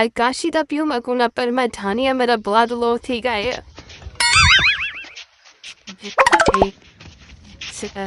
Ai kashi da più ma con una per me tania me da bladlo ti gaia. Sika.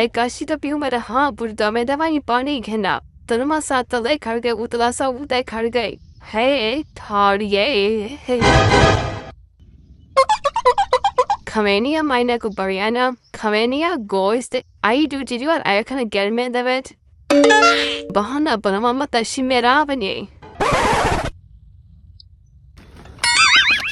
Ai kashi da più ma da ha burda me da vani pani gena. Tanuma sata le karge utla sa ude karge. Hey tarye. Hey. Kamenia meine ko Bariana. Kamenia goes the I do did you I kind of get me of it. Bahana banama ta shimera bani.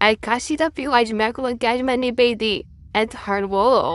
Ai kashi da più ai makula gajmani baby. At hard wall.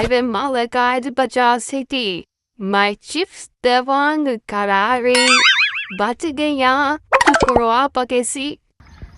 I've been malagad baja city. My chiefs devon karari. Batagaya. Tukoroa pakesi.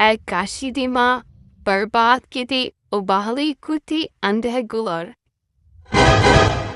Ai kashi di ma. Barbat kitty. Obahali kuti ande gular.